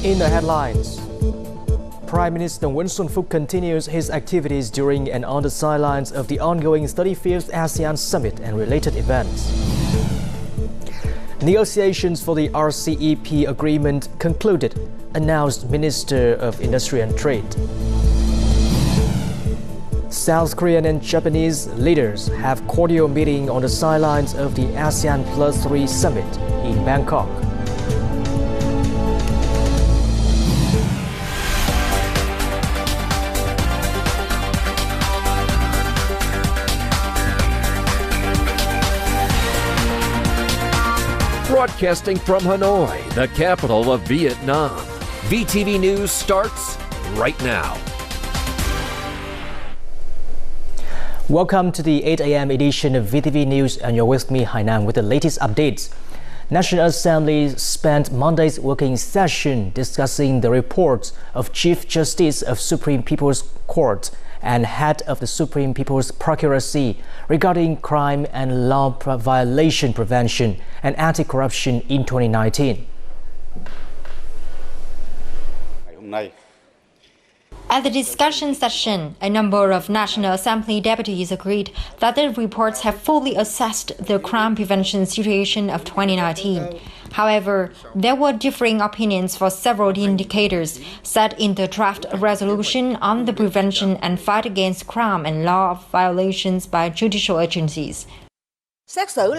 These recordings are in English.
In the headlines, Prime Minister Nguyen Xuan Phuc continues his activities during and on the sidelines of the ongoing 35th ASEAN Summit and related events. Negotiations for the RCEP agreement concluded, announced Minister of Industry and Trade. South Korean and Japanese leaders have cordial meeting on the sidelines of the ASEAN +3 Summit in Bangkok. Broadcasting from Hanoi, the capital of Vietnam. VTV News starts right now. Welcome to the 8 a.m. edition of VTV News, and you're with me, Hainan, with the latest updates. National Assembly spent Monday's working session discussing the reports of Chief Justice of Supreme People's Court and head of the Supreme People's Procuracy regarding crime and law violation prevention and anti-corruption in 2019. At the discussion session, a number of National Assembly deputies agreed that the reports have fully assessed the crime prevention situation of 2019. However, there were differing opinions for several indicators set in the draft resolution on the prevention and fight against crime and law violations by judicial agencies.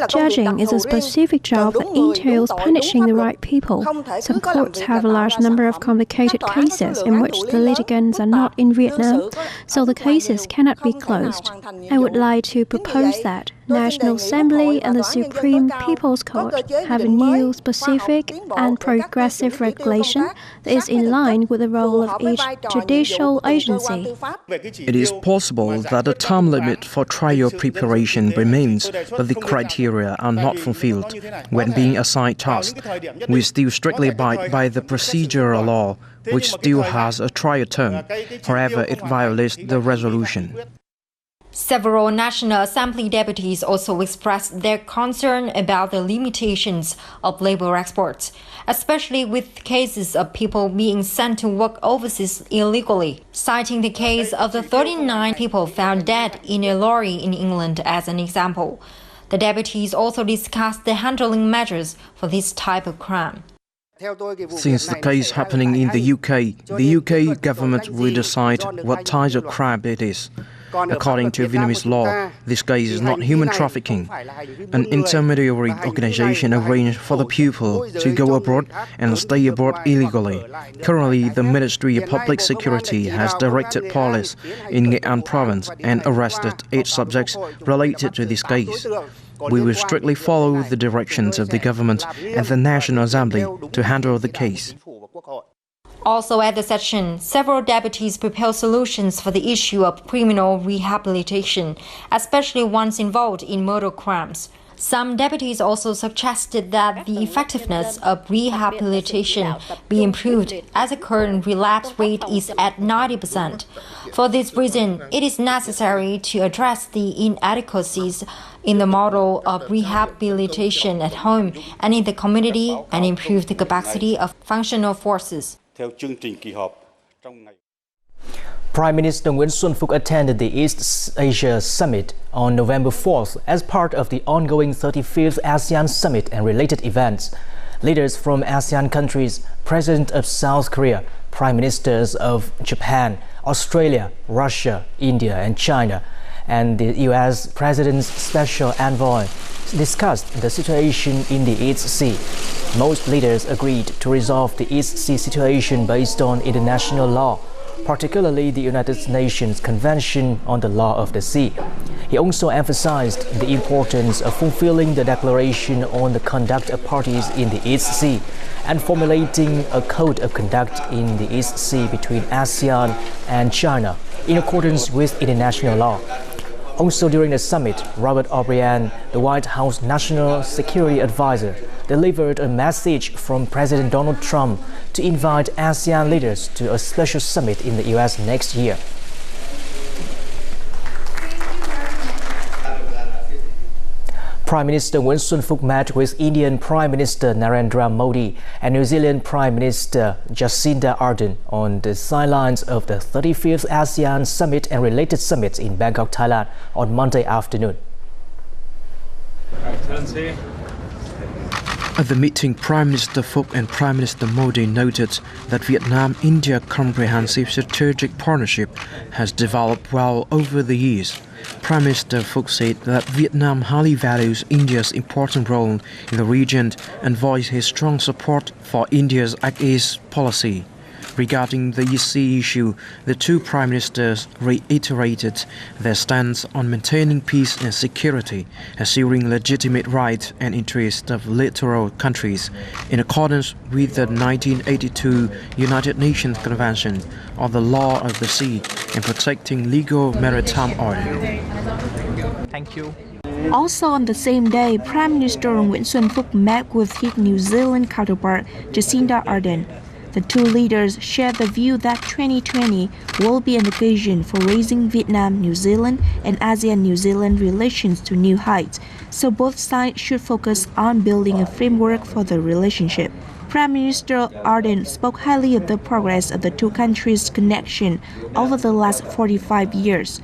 Judging is a specific job that entails punishing the right people. Some courts have a large number of complicated cases in which the litigants are not in Vietnam, so the cases cannot be closed. I would like to propose that National Assembly and the Supreme People's Court have a new, specific and progressive regulation that is in line with the role of each judicial agency. It is possible that the time limit for trial preparation remains, but the criteria are not fulfilled when being assigned tasks. We still strictly abide by the procedural law, which still has a trial term. However, it violates the resolution. Several National Assembly deputies also expressed their concern about the limitations of labor exports, especially with cases of people being sent to work overseas illegally, citing the case of the 39 people found dead in a lorry in England as an example. The deputies also discussed the handling measures for this type of crime. Since the case happening in the UK government will decide what type of crime it is. According to Vietnamese law, this case is not human trafficking. An intermediary organization arranged for the people to go abroad and stay abroad illegally. Currently, the Ministry of Public Security has directed police in Nghệ An province and arrested 8 subjects related to this case. We will strictly follow the directions of the government and the National Assembly to handle the case. Also at the session, several deputies proposed solutions for the issue of criminal rehabilitation, especially ones involved in murder crimes. Some deputies also suggested that the effectiveness of rehabilitation be improved, as the current relapse rate is at 90%. For this reason, it is necessary to address the inadequacies in the model of rehabilitation at home and in the community and improve the capacity of functional forces. Prime Minister Nguyen Xuan Phuc attended the East Asia Summit on November 4th as part of the ongoing 35th ASEAN Summit and related events. Leaders from ASEAN countries, President of South Korea, Prime Ministers of Japan, Australia, Russia, India and China, and the U.S. President's Special Envoy discussed the situation in the East Sea. Most leaders agreed to resolve the East Sea situation based on international law, particularly the United Nations Convention on the Law of the Sea. He also emphasized the importance of fulfilling the Declaration on the Conduct of Parties in the East Sea and formulating a code of conduct in the East Sea between ASEAN and China in accordance with international law. Also during the summit, Robert O'Brien, the White House National Security Advisor, delivered a message from President Donald Trump to invite ASEAN leaders to a special summit in the U.S. next year. Prime Minister Nguyen Xuan Phuc met with Indian Prime Minister Narendra Modi and New Zealand Prime Minister Jacinda Ardern on the sidelines of the 35th ASEAN Summit and related summits in Bangkok, Thailand on Monday afternoon. At the meeting, Prime Minister Phuc and Prime Minister Modi noted that Vietnam-India comprehensive strategic partnership has developed well over the years. Prime Minister Phuc said that Vietnam highly values India's important role in the region and voiced his strong support for India's Act East policy. Regarding the sea issue, the two prime ministers reiterated their stance on maintaining peace and security, assuring legitimate rights and interests of littoral countries in accordance with the 1982 United Nations Convention on the Law of the Sea and protecting legal maritime order. Thank you. Also on the same day, Prime Minister Nguyen Xuan Phuc met with his New Zealand counterpart Jacinda Ardern. The two leaders shared the view that 2020 will be an occasion for raising Vietnam-New Zealand and ASEAN-New Zealand relations to new heights, so both sides should focus on building a framework for the relationship. Prime Minister Ardern spoke highly of the progress of the two countries' connection over the last 45 years.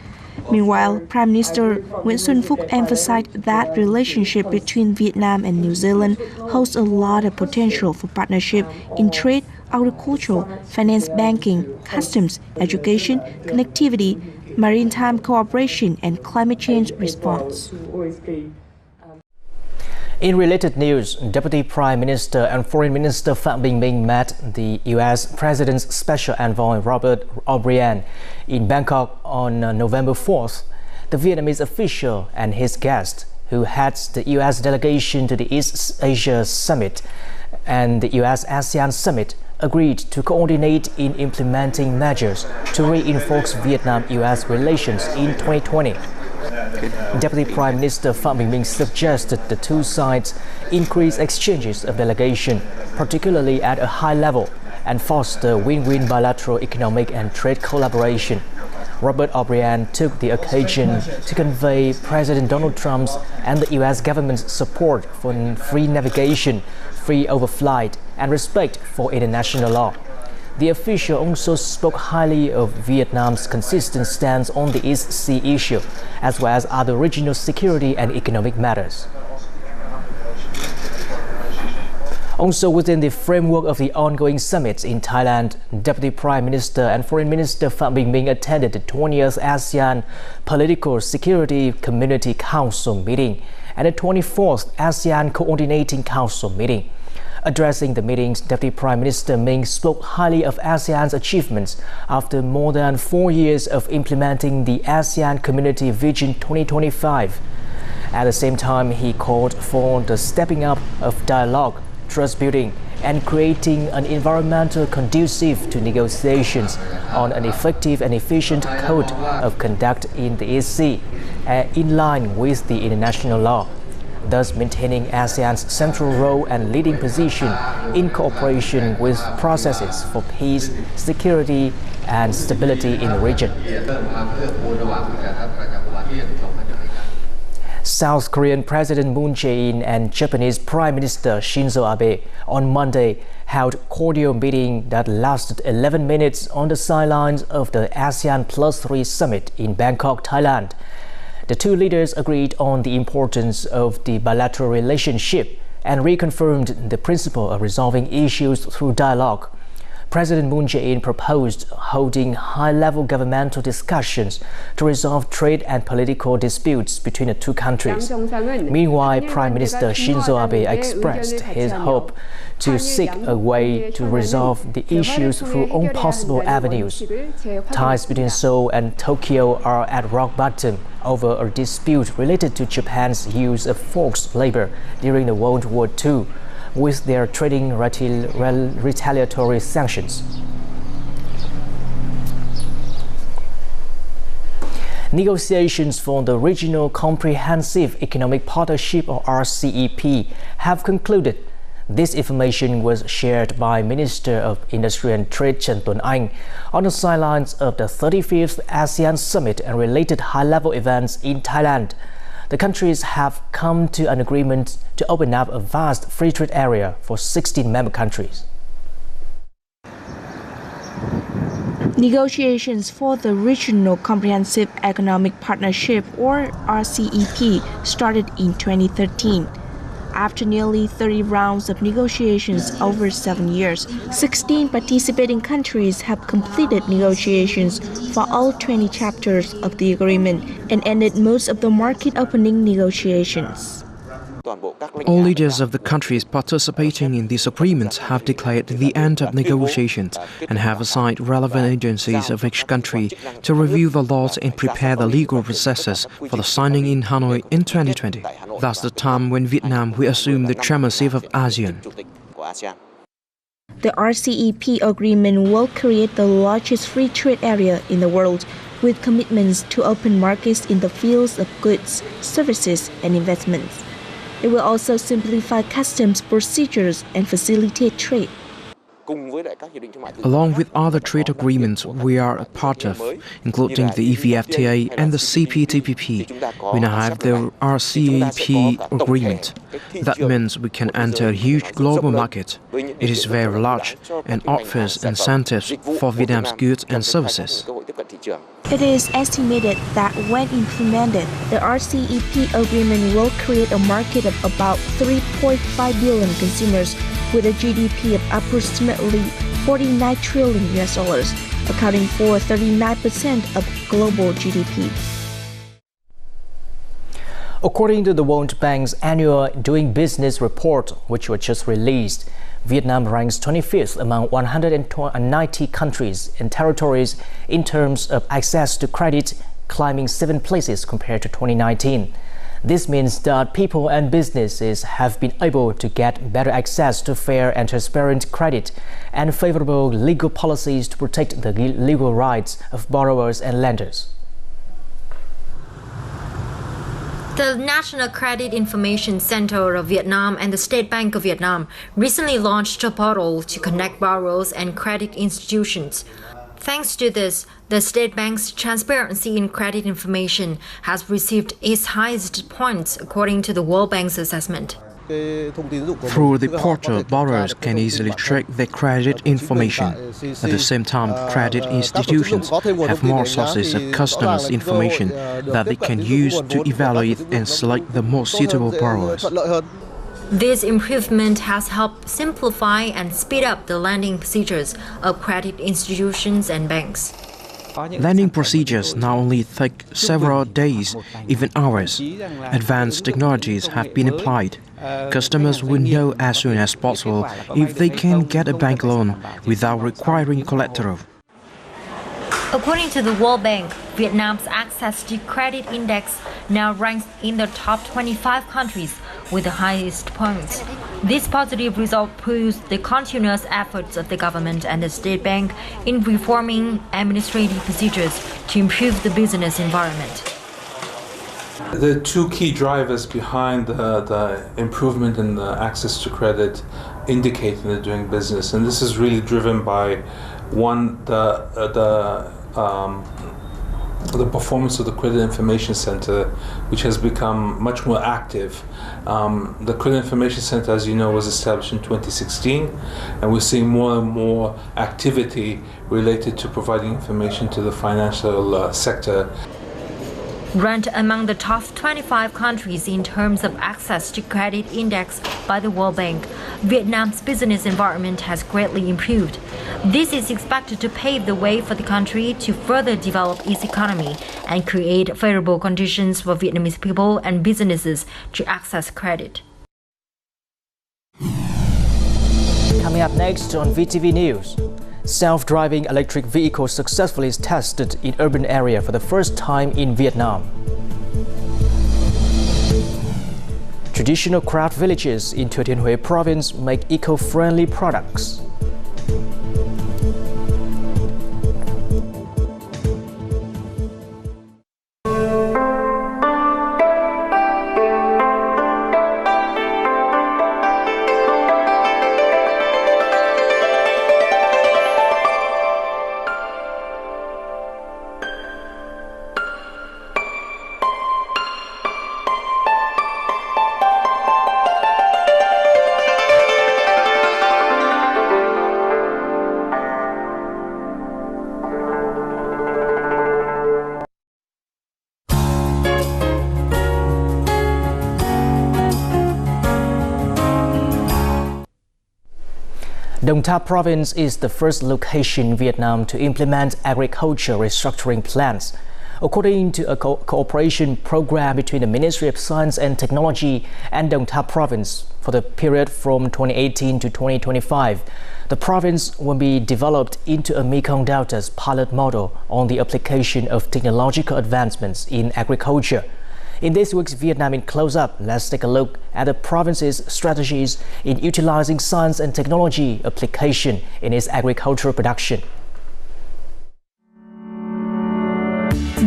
Meanwhile, Prime Minister Nguyen Xuan Phuc emphasized that relationship between Vietnam and New Zealand holds a lot of potential for partnership in trade, agriculture, finance, banking, customs, education, connectivity, maritime cooperation, and climate change response. In related news, Deputy Prime Minister and Foreign Minister Phạm Bình Minh met the U.S. President's Special Envoy Robert O'Brien in Bangkok on November 4th. The Vietnamese official and his guest, who heads the U.S. delegation to the East Asia Summit and the U.S.-ASEAN Summit, agreed to coordinate in implementing measures to reinforce Vietnam-U.S. relations in 2020. Deputy Prime Minister Phạm Bình Minh suggested the two sides increase exchanges of delegation, particularly at a high level, and foster win-win bilateral economic and trade collaboration. Robert O'Brien took the occasion to convey President Donald Trump's and the U.S. government's support for free navigation, free overflight, and respect for international law. The official also spoke highly of Vietnam's consistent stance on the East Sea issue, as well as other regional security and economic matters. Also within the framework of the ongoing summits in Thailand, Deputy Prime Minister and Foreign Minister Phạm Bình Minh attended the 20th ASEAN Political Security Community Council meeting and the 24th ASEAN Coordinating Council meeting. Addressing the meetings, Deputy Prime Minister Minh spoke highly of ASEAN's achievements after more than 4 years of implementing the ASEAN Community Vision 2025. At the same time, he called for the stepping up of dialogue, trust building, and creating an environment conducive to negotiations on an effective and efficient code of conduct in the East Sea, in line with the international law, thus maintaining ASEAN's central role and leading position in cooperation with processes for peace, security, and stability in the region. South Korean President Moon Jae-in and Japanese Prime Minister Shinzo Abe on Monday held a cordial meeting that lasted 11 minutes on the sidelines of the ASEAN +3 summit in Bangkok, Thailand. The two leaders agreed on the importance of the bilateral relationship and reconfirmed the principle of resolving issues through dialogue. President Moon Jae-in proposed holding high-level governmental discussions to resolve trade and political disputes between the two countries. Meanwhile, Prime Minister Shinzo Abe expressed his hope to seek a way to resolve the issues through all possible avenues. Ties between Seoul and Tokyo are at rock bottom over a dispute related to Japan's use of forced labor during the World War II, with their trading retaliatory sanctions. Negotiations for the Regional Comprehensive Economic Partnership, or RCEP, have concluded. This information was shared by Minister of Industry and Trade Trần Tuấn Anh on the sidelines of the 35th ASEAN Summit and related high-level events in Thailand. The countries have come to an agreement to open up a vast free trade area for 16 member countries. Negotiations for the Regional Comprehensive Economic Partnership, or RCEP, started in 2013. After nearly 30 rounds of negotiations over 7 years, 16 participating countries have completed negotiations for all 20 chapters of the agreement and ended most of the market opening negotiations. All leaders of the countries participating in this agreement have declared the end of negotiations and have assigned relevant agencies of each country to review the laws and prepare the legal processes for the signing in Hanoi in 2020. That's the time when Vietnam will assume the chairmanship of ASEAN. The RCEP agreement will create the largest free trade area in the world, with commitments to open markets in the fields of goods, services, and investments. It will also simplify customs procedures and facilitate trade. Along with other trade agreements we are a part of, including the EVFTA and the CPTPP, we now have the RCEP agreement. That means we can enter a huge global market. It is very large and offers incentives for Vietnam's goods and services. It is estimated that when implemented, the RCEP agreement will create a market of about 3.5 billion consumers with a GDP of approximately $49 trillion, accounting for 39% of global GDP. According to the World Bank's annual Doing Business report, which was just released, Vietnam ranks 25th among 190 countries and territories in terms of access to credit, climbing 7 places compared to 2019. This means that people and businesses have been able to get better access to fair and transparent credit and favorable legal policies to protect the legal rights of borrowers and lenders. The National Credit Information Center of Vietnam and the State Bank of Vietnam recently launched a portal to connect borrowers and credit institutions. Thanks to this, the State Bank's transparency in credit information has received its highest points according to the World Bank's assessment. Through the portal, borrowers can easily check their credit information. At the same time, credit institutions have more sources of customers' information that they can use to evaluate and select the most suitable borrowers. This improvement has helped simplify and speed up the lending procedures of credit institutions and banks. Lending procedures now only take several days, even hours. Advanced technologies have been applied. Customers will know as soon as possible if they can get a bank loan without requiring collateral. According to the World Bank, Vietnam's access to credit index now ranks in the top 25 countries with the highest points. This positive result proves the continuous efforts of the government and the State Bank in reforming administrative procedures to improve the business environment. The two key drivers behind the improvement in the access to credit indicate in the doing business, and this is really driven by one, the performance of the Credit Information Center, which has become much more active. The Credit Information Center, as you know, was established in 2016, and we're seeing more and more activity related to providing information to the financial sector. Ranked among the top 25 countries in terms of access to credit index by the World Bank, Vietnam's business environment has greatly improved. This is expected to pave the way for the country to further develop its economy and create favorable conditions for Vietnamese people and businesses to access credit. Coming up next on VTV News. Self-driving electric vehicles successfully tested in urban area for the first time in Vietnam. Traditional craft villages in Thừa Thiên Huế province make eco-friendly products. Đông Tháp Province is the first location in Vietnam to implement agriculture restructuring plans. According to a cooperation program between the Ministry of Science and Technology and Đông Tháp Province for the period from 2018 to 2025, the province will be developed into a Mekong Delta's pilot model on the application of technological advancements in agriculture. In this week's Vietnam in Close-Up, let's take a look at the province's strategies in utilizing science and technology application in its agricultural production.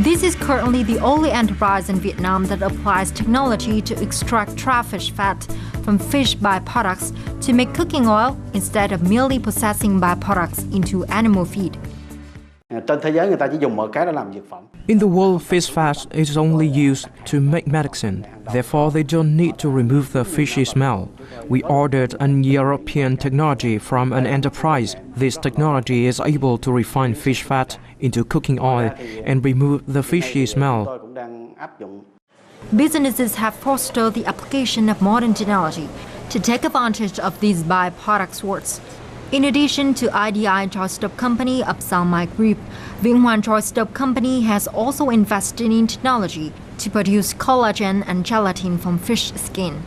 This is currently the only enterprise in Vietnam that applies technology to extract dry fish fat from fish byproducts to make cooking oil instead of merely processing byproducts into animal feed. In the world, fish fat is only used to make medicine. Therefore, they don't need to remove the fishy smell. We ordered an European technology from an enterprise. This technology is able to refine fish fat into cooking oil and remove the fishy smell. Businesses have fostered the application of modern technology to take advantage of these byproduct sorts. In addition to IDI Joy Stop Company of Salmai Group, Vinh Hoan Joy Stop Company has also invested in technology to produce collagen and gelatin from fish skin.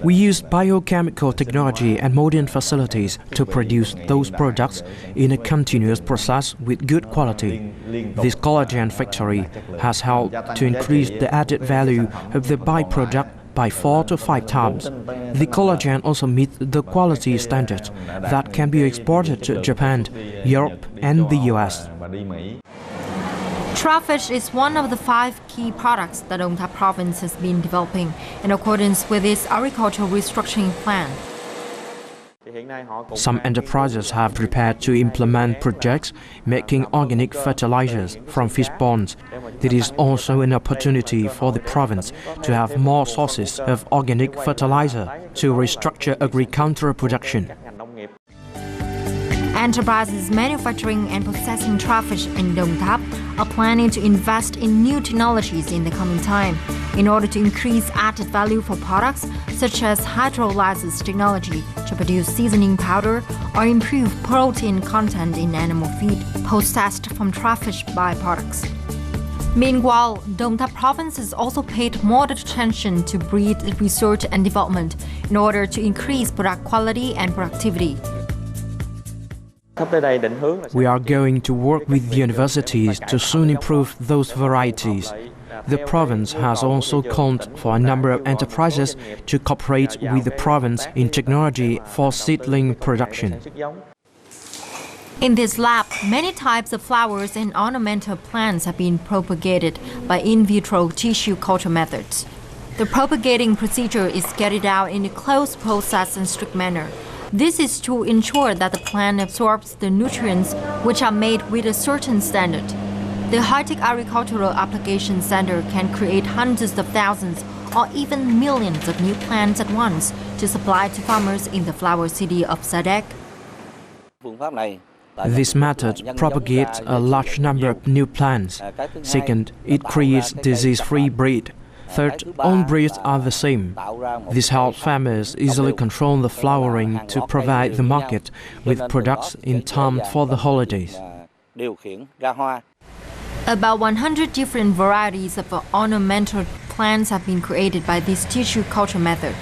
We use biochemical technology and modern facilities to produce those products in a continuous process with good quality. This collagen factory has helped to increase the added value of the byproduct by 4 to 5 times. The collagen also meets the quality standard that can be exported to Japan, Europe, and the US. Trout fish is one of the 5 key products that Đông Tháp Province has been developing in accordance with its agricultural restructuring plan. Some enterprises have prepared to implement projects making organic fertilizers from fish bones. It is also an opportunity for the province to have more sources of organic fertilizer to restructure agricultural production. Enterprises manufacturing and processing trout fish in Đông Tháp are planning to invest in new technologies in the coming time in order to increase added value for products such as hydrolysis technology to produce seasoning powder or improve protein content in animal feed processed from trout fish byproducts. Meanwhile, Đông Tháp Province has also paid more attention to breed research and development in order to increase product quality and productivity. We are going to work with the universities to soon improve those varieties. The province has also called for a number of enterprises to cooperate with the province in technology for seedling production. In this lab, many types of flowers and ornamental plants have been propagated by in vitro tissue culture methods. The propagating procedure is carried out in a closed process and strict manner. This is to ensure that the plant absorbs the nutrients which are made with a certain standard. The High-Tech Agricultural Application Center can create hundreds of thousands or even millions of new plants at once to supply to farmers in the flower city of Sa Đéc. This method propagates a large number of new plants. Second, it creates disease-free breed. Third, all breeds are the same. This helps farmers easily control the flowering to provide the market with products in time for the holidays. About 100 different varieties of ornamental plants have been created by this tissue culture method.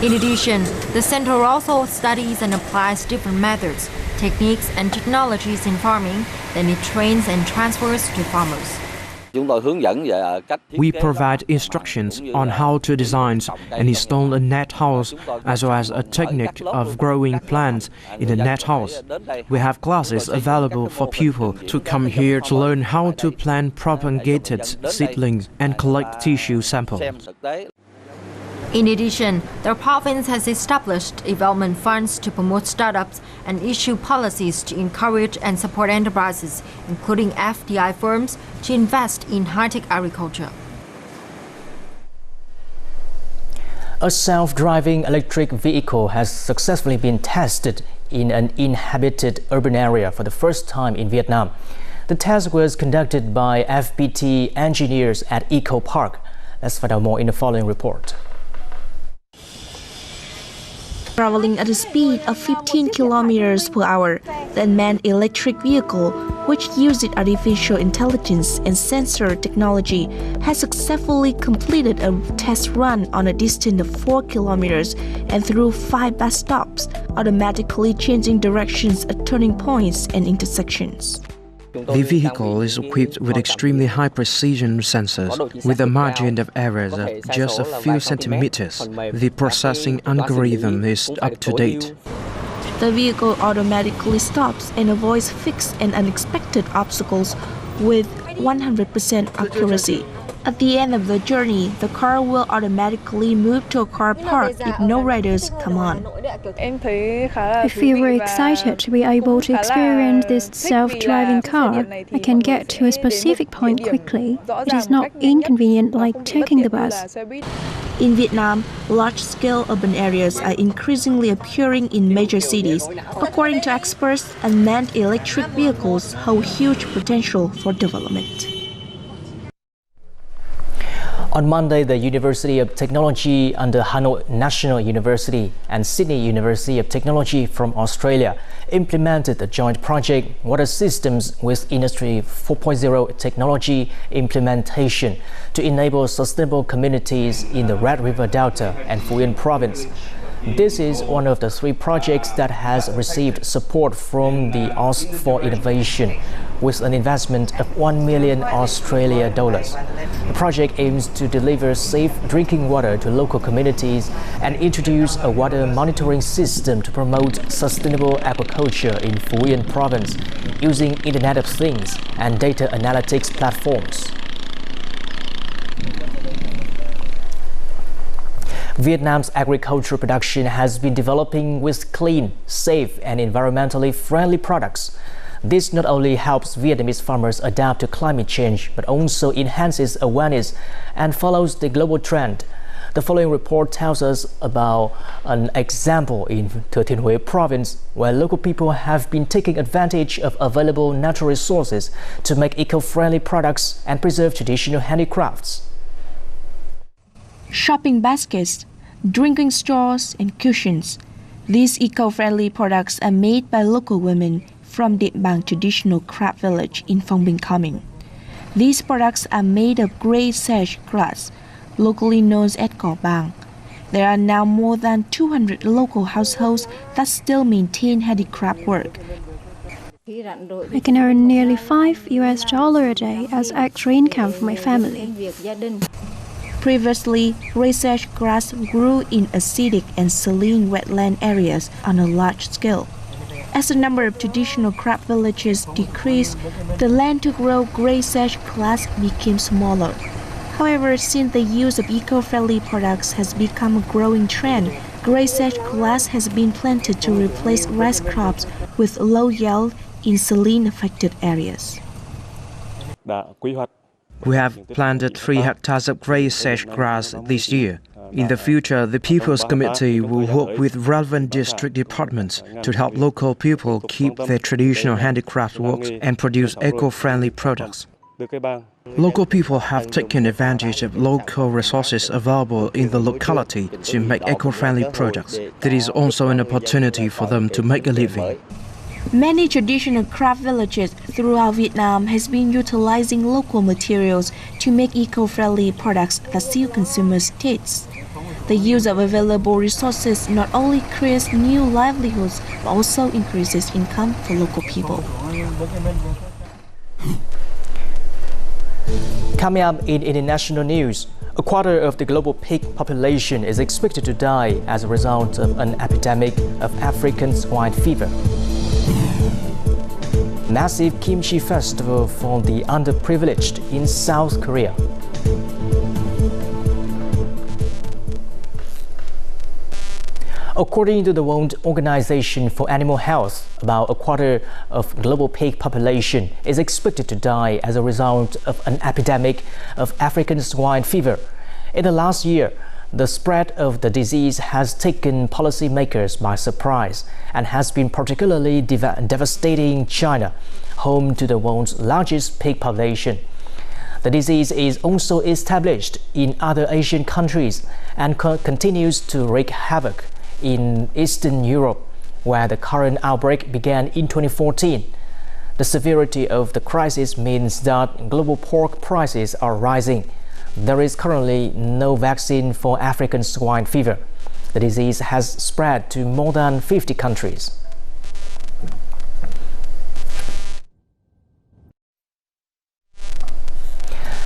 In addition, the center also studies and applies different methods, techniques and technologies in farming, then it trains and transfers to farmers. We provide instructions on how to design and install a net house, as well as a technique of growing plants in a net house. We have classes available for people to come here to learn how to plant propagated seedlings and collect tissue samples. In addition, the province has established development funds to promote startups and issue policies to encourage and support enterprises, including FDI firms, to invest in high-tech agriculture. A self-driving electric vehicle has successfully been tested in an inhabited urban area for the first time in Vietnam. The test was conducted by FPT engineers at Eco Park. Let's find out more in the following report. Traveling at a speed of 15 kilometers per hour, the unmanned electric vehicle, which uses artificial intelligence and sensor technology, has successfully completed a test run on a distance of 4 kilometers and through 5 bus stops, automatically changing directions at turning points and intersections. The vehicle is equipped with extremely high precision sensors with a margin of errors of just a few centimeters. The processing algorithm is up to date. The vehicle automatically stops and avoids fixed and unexpected obstacles with 100% accuracy. At the end of the journey, the car will automatically move to a car park if no riders come on. I feel very excited to be able to experience this self-driving car. I can get to a specific point quickly. It is not inconvenient like taking the bus. In Vietnam, large-scale urban areas are increasingly appearing in major cities. According to experts, unmanned electric vehicles hold huge potential for development. On Monday, the University of Technology under Hanoi National University and Sydney University of Technology from Australia implemented the joint project Water Systems with Industry 4.0 Technology Implementation to enable sustainable communities in the Red River Delta and Phú Yên Province. This is one of the 3 projects that has received support from the Aus for Innovation with an investment of $1 million Australian dollars. The project aims to deliver safe drinking water to local communities and introduce a water monitoring system to promote sustainable agriculture in Phú Yên Province using Internet of Things and data analytics platforms. Vietnam's agricultural production has been developing with clean, safe, and environmentally friendly products. This not only helps Vietnamese farmers adapt to climate change, but also enhances awareness and follows the global trend. The following report tells us about an example in Thừa Thiên Huế province, where local people have been taking advantage of available natural resources to make eco-friendly products and preserve traditional handicrafts. Shopping baskets, drinking straws, and cushions. These eco-friendly products are made by local women from Điện Bàng traditional craft village in Phong Binh Commune. These products are made of grey sage grass, locally known as cỏ bàng. There are now more than 200 local households that still maintain handicraft work. I can earn nearly $5 a day as extra income for my family. Previously, grey sage grass grew in acidic and saline wetland areas on a large scale. As the number of traditional craft villages decreased, the land to grow grey sage grass became smaller. However, since the use of eco-friendly products has become a growing trend, grey sage grass has been planted to replace rice crops with low yield in saline-affected areas. We have planted 3 hectares of grey sage grass this year. In the future, the People's Committee will work with relevant district departments to help local people keep their traditional handicraft works and produce eco-friendly products. Local people have taken advantage of local resources available in the locality to make eco-friendly products. There is also an opportunity for them to make a living. Many traditional craft villages throughout Vietnam has been utilizing local materials to make eco-friendly products that suit consumers' tastes. The use of available resources not only creates new livelihoods, but also increases income for local people. Coming up in international news, a quarter of the global pig population is expected to die as a result of an epidemic of African swine fever. Massive kimchi festival for the underprivileged in South Korea. According to the World Organization for Animal Health, about a quarter of global pig population is expected to die as a result of an epidemic of African swine fever. In the last year, the spread of the disease has taken policymakers by surprise and has been particularly devastating China, home to the world's largest pig population. The disease is also established in other Asian countries and continues to wreak havoc in Eastern Europe, where the current outbreak began in 2014. The severity of the crisis means that global pork prices are rising. There is currently no vaccine for African swine fever. The disease has spread to more than 50 countries.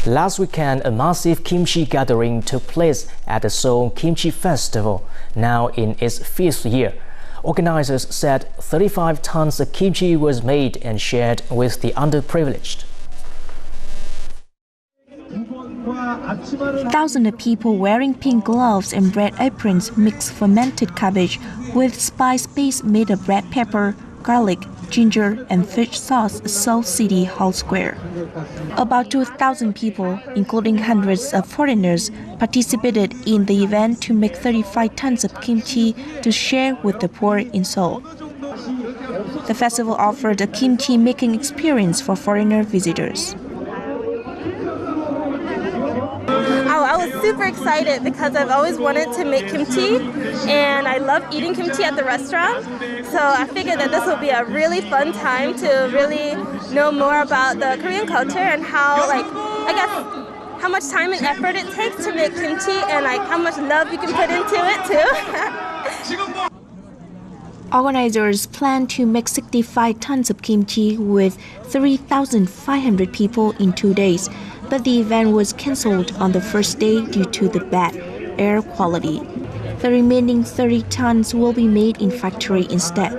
Last weekend, a massive kimchi gathering took place at the Seoul Kimchi Festival, now in its 5th year. Organizers said 35 tons of kimchi was made and shared with the underprivileged. Thousands of people wearing pink gloves and red aprons mix fermented cabbage with spice paste made of red pepper, garlic, ginger, and fish sauce at Seoul City Hall Square. About 2,000 people, including hundreds of foreigners, participated in the event to make 35 tons of kimchi to share with the poor in Seoul. The festival offered a kimchi making experience for foreigner visitors. I was super excited because I've always wanted to make kimchi and I love eating kimchi at the restaurant. So I figured that this will be a really fun time to really know more about the Korean culture and how, how much time and effort it takes to make kimchi and how much love you can put into it too. Organizers plan to make 65 tons of kimchi with 3,500 people in 2 days, but the event was cancelled on the first day due to the bad air quality. The remaining 30 tons will be made in factory instead.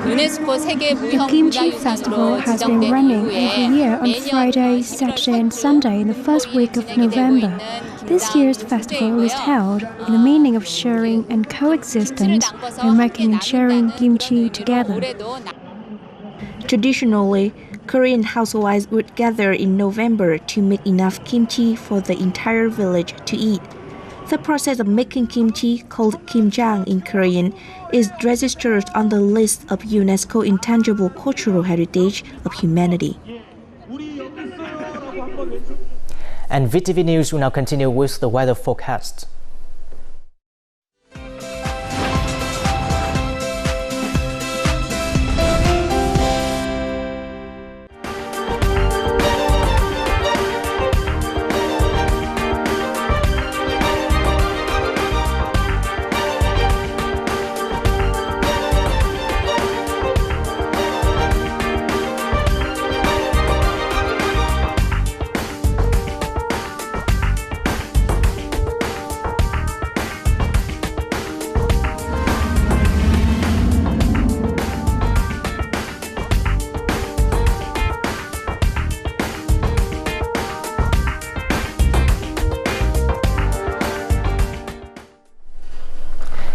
The Kimchi Festival has been running every year on Friday, Saturday and Sunday in the first week of November. This year's festival is held in the meaning of sharing and coexistence and making and sharing kimchi together. Traditionally, Korean housewives would gather in November to make enough kimchi for the entire village to eat. The process of making kimchi, called kimjang in Korean, is registered on the list of UNESCO Intangible Cultural Heritage of Humanity. And VTV News will now continue with the weather forecast.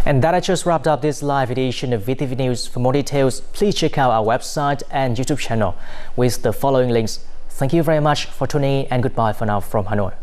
And that just wrapped up this live edition of VTV News. For more details, please check out our website and YouTube channel with the following links. Thank you very much for tuning in and goodbye for now from Hanoi.